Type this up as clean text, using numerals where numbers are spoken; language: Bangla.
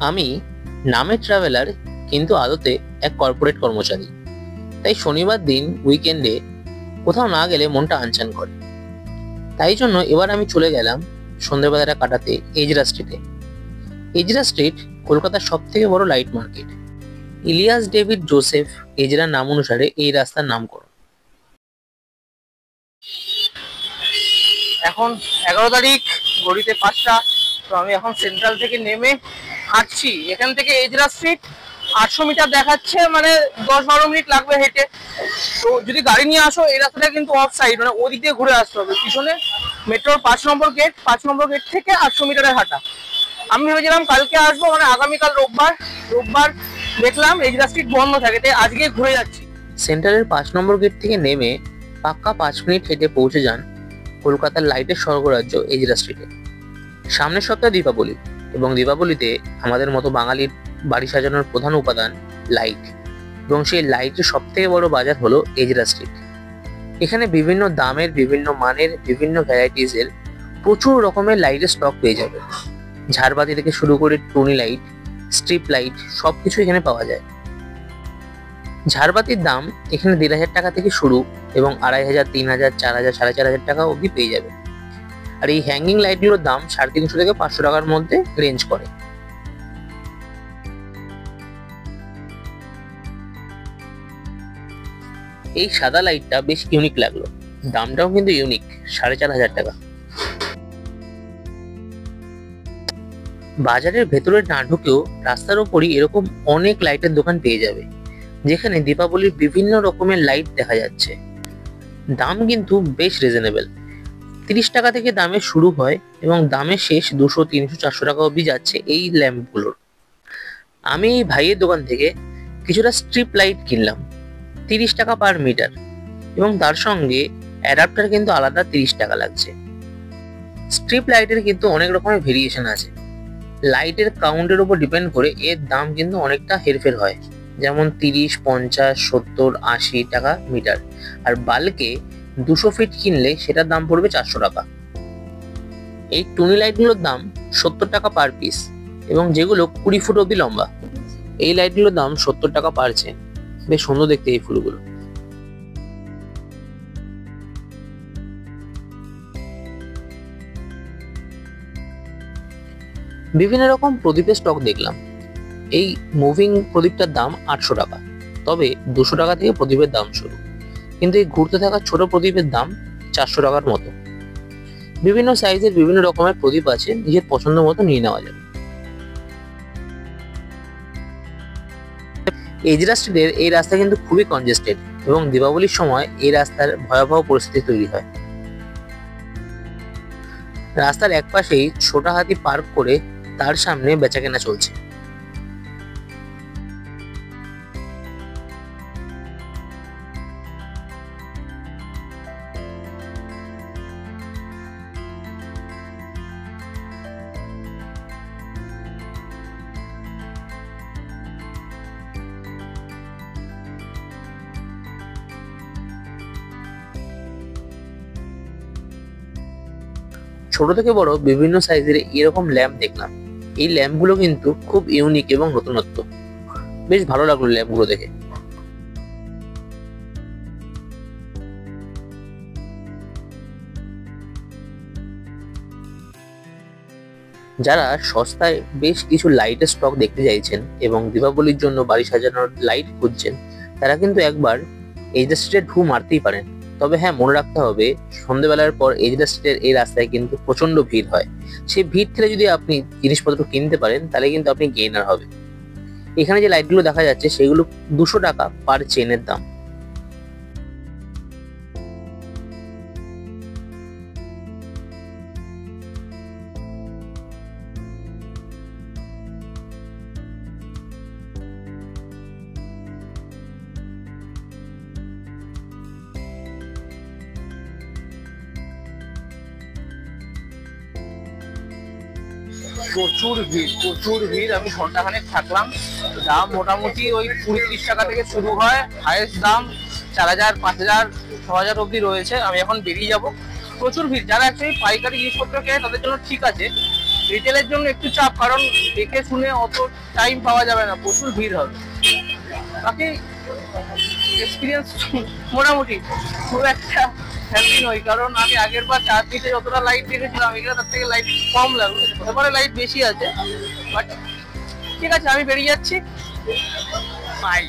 আমি নামে ট্রাভেলার, কিন্তু আদতে এক কর্পোরেট কর্মচারী। তাই শনিবার দিন উইকেন্ডে কোথাও না গেলে মনটা আনচান করে। তাই জন্য এবার আমি চলে গেলাম সন্ধ্যেবেলাটা কাটাতে এজরা স্ট্রিটে। এজরা স্ট্রিট কলকাতার সব থেকে বড় light market. Elias David Joseph এজরার নাম অনুসারে এই রাস্তার নামকরণ। এখন 11 তারিখ, ঘড়িতে 5টা। তো আমি এখন সেন্ট্রাল থেকে নেমে হাঁটছি। এখান থেকে এজরা স্ট্রিট 800 মিটার দেখাচ্ছে, মানে 10-12 মিনিট লাগবে হেঁটে। তো যদি গাড়ি নিয়ে আসো, এই রাস্তাটা কিন্তু অফ সাইড, মানে ওদিক দিয়ে ঘুরে আসতে হবে। পিছনে মেট্রোর 5 নম্বর গেট, 5 নম্বর গেট থেকে 800 মিটারের হাঁটা। আমি ভেবেছিলাম কালকে আসবো, মানে আগামীকাল রোববার দেখলাম এজরা স্ট্রিট বন্ধ থাকে, তাই আজকে ঘুরে যাচ্ছি। সেন্ট্রালের 5 নম্বর গেট থেকে নেমে পাক্কা 5 মিনিট হেঁটে পৌঁছে যান কলকাতার লাইটের স্বর্গরাজ্য এজরা স্ট্রিটে। সামনের সপ্তাহে দীপাবলি, এবং দীপাবলিতে আমাদের মতো বাঙালির বাড়ি সাজানোর প্রধান উপাদান লাইট, এবং সেই লাইটের সব থেকে বড় বাজার হলো এজরা স্ট্রিট। এখানে বিভিন্ন দামের, বিভিন্ন মানের, বিভিন্ন ভ্যারাইটিসের প্রচুর রকমের লাইটের স্টক পেয়ে যাবে। ঝাড়বাতি থেকে শুরু করে টুনি লাইট, স্ট্রিপ লাইট, সবকিছু এখানে পাওয়া যায়। ঝাড়বাতির দাম এখানে 1,500 টাকা থেকে শুরু, এবং 2,500, 3,000, 4,000, 4,500 টাকা অবধি পেয়ে যাবে। আর এই হ্যাঙ্গিং লাইটগুলোর দাম 350 থেকে 500 টাকার মধ্যে রেঞ্জ করে। এই সাদা লাইটটা বেশ ইউনিক লাগলো, দামটাও কিন্তু ইউনিক, 4,500 টাকা। বাজারের ভেতরে না ঢুকেও রাস্তার ওপরই এরকম অনেক লাইটের দোকান পেয়ে যাবে, যেখানে দীপাবলির বিভিন্ন রকমের লাইট দেখা যাচ্ছে। দাম কিন্তু বেশ রিজনেবল, 30 টাকা থেকে দামে শুরু হয়, এবং দামের শেষ 200, 300, 400 টাকা অবধি যাচ্ছে এই ল্যাম্পগুলোর। আমি এই ভাইয়ের দোকান থেকে কিছুটা স্ট্রিপ লাইট কিনলাম, 30 টাকা পার মিটার, এবং তার সঙ্গে অ্যাডাপ্টার কিন্তু আলাদা 30 টাকা লাগছে। স্ট্রিপ লাইটের কিন্তু অনেক রকমের ভেরিয়েশন আছে, লাইটের কাউন্টের উপর ডিপেন্ড করে এর দাম কিন্তু অনেকটা হেরফের হয়, যেমন 30, 50, 70, 80 টাকা মিটার। আর বাল্কে 200 ফিট কিনলে সেটার দাম পড়বে 400 টাকা। এই টুনি লাইটগুলোর দাম 70 টাকা পার পিস, এবং যেগুলো 20 ফুট অবধি লম্বা, এই লাইটগুলোর দাম 70 টাকা পার চেন। বেশ সুন্দর দেখতে এই ফুলগুলো। বিভিন্ন রকম প্রদীপের স্টক দেখলাম। এই মুভিং প্রদীপটার দাম 800 টাকা, তবে 200 টাকা থেকে প্রদীপের দাম শুরু। কিন্তু এই ঘুরতে থাকা ছোট প্রদীপের দাম 400 টাকার মতো। বিভিন্ন সাইজের বিভিন্ন রকমের প্রদীপ আছে, নিজের পছন্দ মতো নিয়ে নেওয়া যাবে। এজরা স্ট্রিটের এই রাস্তা কিন্তু খুবই কনজেস্টেড, এবং দীপাবলির সময় এই রাস্তার ভয়াবহ পরিস্থিতি তৈরি হয়। রাস্তার এক পাশেই ছোট হাতি পার্ক করে তার সামনে বেচাকেনা চলছে। ছোট থেকে বড় বিভিন্ন সাইজের এরকম ল্যাম্প দেখলাম। এই ল্যাম্পগুলো কিন্তু খুব ইউনিক এবং নতুনত্ব, বেশ ভালো লাগলো ল্যাম্পগুলো দেখে। যারা সস্তায় বেশ কিছু লাইটের স্টক দেখতে চাইছেন এবং দীপাবলির জন্য বাড়ি সাজানোর লাইট খুঁজছেন, তারা কিন্তু একবার এজরা স্ট্রিটে ঢু মারতেই পারেন। তবে হ্যাঁ, মনে রাখতে হবে সন্ধ্যেবেলার পর এজরা স্ট্রিটের এই রাস্তায় কিন্তু প্রচন্ড ভিড় হয়। সেই ভিড় থেকে যদি আপনি জিনিসপত্র কিনতে পারেন, তাহলে কিন্তু আপনি গেইনার হবে। এখানে যে লাইটগুলো দেখা যাচ্ছে সেগুলো 200 টাকা পার চেনের দাম। প্রচুর ভিড়। আমি ঘন্টাখানেক থাকলাম। দাম মোটামুটি ওই 20-30 টাকা থেকে শুরু হয়, হাইয়েস্ট দাম 4,000, 5,000, 6,000 অব্দি রয়েছে। আমি এখন বেরিয়ে যাব। প্রচুর ভিড়। যারা অ্যাকচুয়ালি পাইকারি জিনিসপত্র কেনে তাদের জন্য ঠিক আছে, রিটেলের জন্য একটু চাপ, কারণ দেখে শুনে অত টাইম পাওয়া যাবে না, প্রচুর ভিড় হবে। বাকি এক্সপিরিয়েন্স মোটামুটি খুব একটা হ্যাপি নই, কারণ আমি আগের বার চারদিকে যতটা লাইট দেখেছিলাম এখানে তার থেকে লাইট কম লাগলো, হতে পারে লাইট বেশি আছে, বাট ঠিক আছে আমি বেরিয়ে যাচ্ছি, বাই।